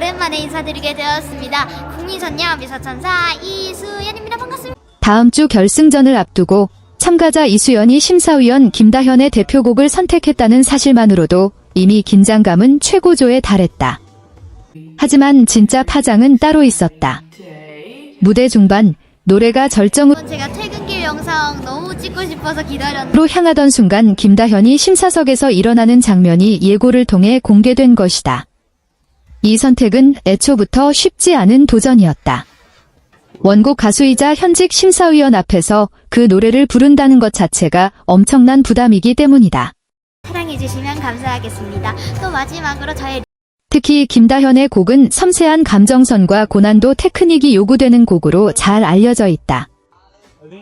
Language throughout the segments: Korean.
오랜만에 인사드리게 되었습니다. 국민선녀 미소천사 이수연입니다. 반갑습니다. 다음 주 결승전을 앞두고 참가자 이수연이 심사위원 김다현의 대표곡을 선택했다는 사실만으로도 이미 긴장감은 최고조에 달했다. 하지만 진짜 파장은 따로 있었다. 무대 중반 노래가 절정으로 제가 퇴근길 영상 너무 찍고 싶어서 기다렸는데 향하던 순간 김다현이 심사석에서 일어나는 장면이 예고를 통해 공개된 것이다. 이 선택은 애초부터 쉽지 않은 도전이었다. 원곡 가수이자 현직 심사위원 앞에서 그 노래를 부른다는 것 자체가 엄청난 부담이기 때문이다. 사랑해주시면 감사하겠습니다. 또 마지막으로 저의 특히 김다현의 곡은 섬세한 감정선과 고난도 테크닉이 요구되는 곡으로 잘 알려져 있다.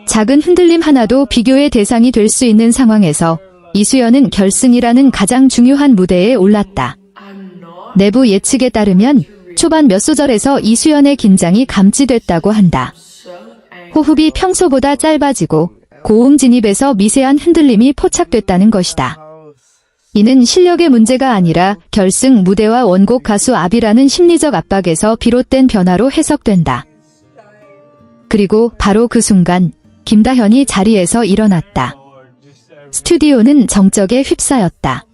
작은 흔들림 하나도 비교의 대상이 될 수 있는 상황에서 이수연은 결승이라는 가장 중요한 무대에 올랐다. 내부 예측에 따르면 초반 몇 소절에서 이수연의 긴장이 감지됐다고 한다. 호흡이 평소보다 짧아지고 고음 진입에서 미세한 흔들림이 포착됐다는 것이다. 이는 실력의 문제가 아니라 결승 무대와 원곡 가수 앞이라는 심리적 압박에서 비롯된 변화로 해석된다. 그리고 바로 그 순간 김다현이 자리에서 일어났다. 스튜디오는 정적에 휩싸였다.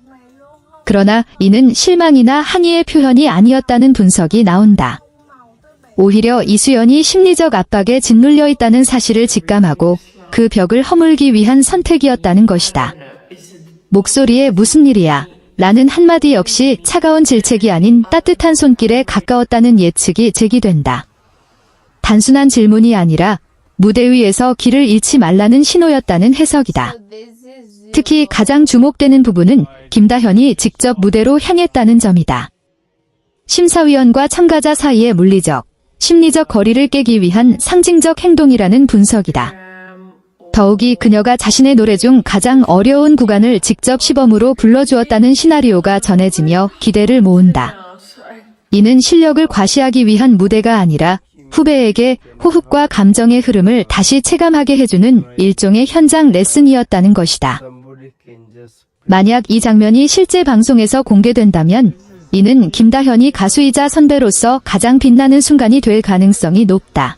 그러나 이는 실망이나 항의의 표현이 아니었다는 분석이 나온다. 오히려 이수연이 심리적 압박에 짓눌려 있다는 사실을 직감하고 그 벽을 허물기 위한 선택이었다는 것이다. 목소리에 무슨 일이야? 라는 한마디 역시 차가운 질책이 아닌 따뜻한 손길에 가까웠다는 예측이 제기된다. 단순한 질문이 아니라 무대 위에서 길을 잃지 말라는 신호였다는 해석이다. 특히 가장 주목되는 부분은 김다현이 직접 무대로 향했다는 점이다. 심사위원과 참가자 사이의 물리적, 심리적 거리를 깨기 위한 상징적 행동이라는 분석이다. 더욱이 그녀가 자신의 노래 중 가장 어려운 구간을 직접 시범으로 불러주었다는 시나리오가 전해지며 기대를 모은다. 이는 실력을 과시하기 위한 무대가 아니라 후배에게 호흡과 감정의 흐름을 다시 체감하게 해주는 일종의 현장 레슨이었다는 것이다. 만약 이 장면이 실제 방송에서 공개된다면 이는 김다현이 가수이자 선배로서 가장 빛나는 순간이 될 가능성이 높다.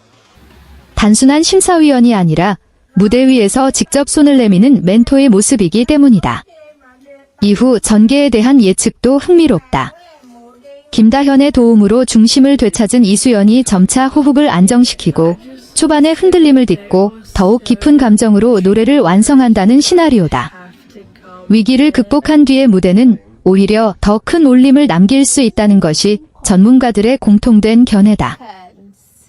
단순한 심사위원이 아니라 무대 위에서 직접 손을 내미는 멘토의 모습이기 때문이다. 이후 전개에 대한 예측도 흥미롭다. 김다현의 도움으로 중심을 되찾은 이수연이 점차 호흡을 안정시키고 초반의 흔들림을 딛고 더욱 깊은 감정으로 노래를 완성한다는 시나리오다. 위기를 극복한 뒤의 무대는 오히려 더 큰 울림을 남길 수 있다는 것이 전문가들의 공통된 견해다.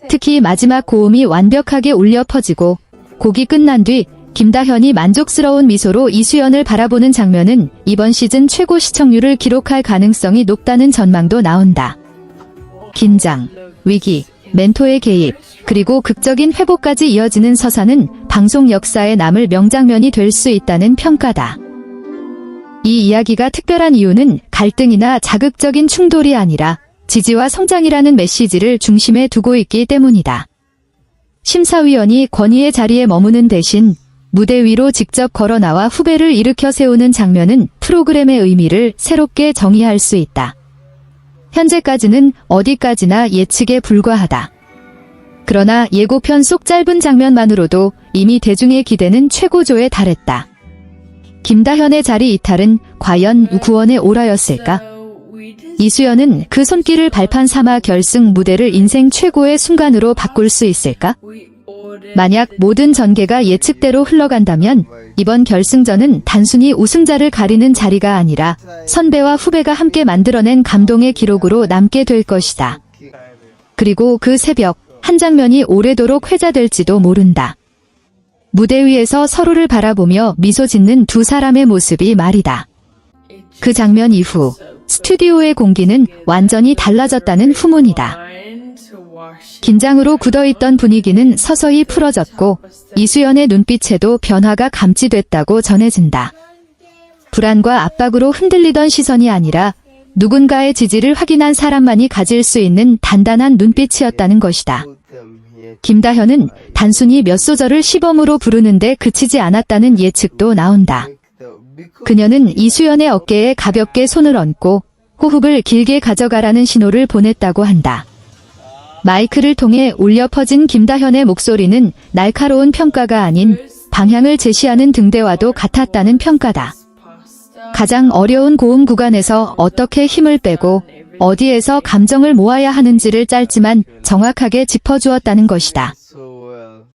특히 마지막 고음이 완벽하게 울려 퍼지고 곡이 끝난 뒤 김다현이 만족스러운 미소로 이수연을 바라보는 장면은 이번 시즌 최고 시청률을 기록할 가능성이 높다는 전망도 나온다. 긴장, 위기, 멘토의 개입, 그리고 극적인 회복까지 이어지는 서사는 방송 역사에 남을 명장면이 될 수 있다는 평가다. 이 이야기가 특별한 이유는 갈등이나 자극적인 충돌이 아니라 지지와 성장이라는 메시지를 중심에 두고 있기 때문이다. 심사위원이 권위의 자리에 머무는 대신 무대 위로 직접 걸어 나와 후배를 일으켜 세우는 장면은 프로그램의 의미를 새롭게 정의할 수 있다. 현재까지는 어디까지나 예측에 불과하다. 그러나 예고편 속 짧은 장면만으로도 이미 대중의 기대는 최고조에 달했다. 김다현의 자리 이탈은 과연 구원의 오라였을까? 이수연은 그 손길을 발판 삼아 결승 무대를 인생 최고의 순간으로 바꿀 수 있을까? 만약 모든 전개가 예측대로 흘러간다면 이번 결승전은 단순히 우승자를 가리는 자리가 아니라 선배와 후배가 함께 만들어낸 감동의 기록으로 남게 될 것이다. 그리고 그 새벽 한 장면이 오래도록 회자될지도 모른다. 무대 위에서 서로를 바라보며 미소 짓는 두 사람의 모습이 말이다. 그 장면 이후 스튜디오의 공기는 완전히 달라졌다는 후문이다. 긴장으로 굳어있던 분위기는 서서히 풀어졌고 이수연의 눈빛에도 변화가 감지됐다고 전해진다. 불안과 압박으로 흔들리던 시선이 아니라 누군가의 지지를 확인한 사람만이 가질 수 있는 단단한 눈빛이었다는 것이다. 김다현은 단순히 몇 소절을 시범으로 부르는데 그치지 않았다는 예측도 나온다. 그녀는 이수연의 어깨에 가볍게 손을 얹고 호흡을 길게 가져가라는 신호를 보냈다고 한다. 마이크를 통해 울려 퍼진 김다현의 목소리는 날카로운 평가가 아닌 방향을 제시하는 등대와도 같았다는 평가다. 가장 어려운 고음 구간에서 어떻게 힘을 빼고 어디에서 감정을 모아야 하는지를 짧지만 정확하게 짚어주었다는 것이다.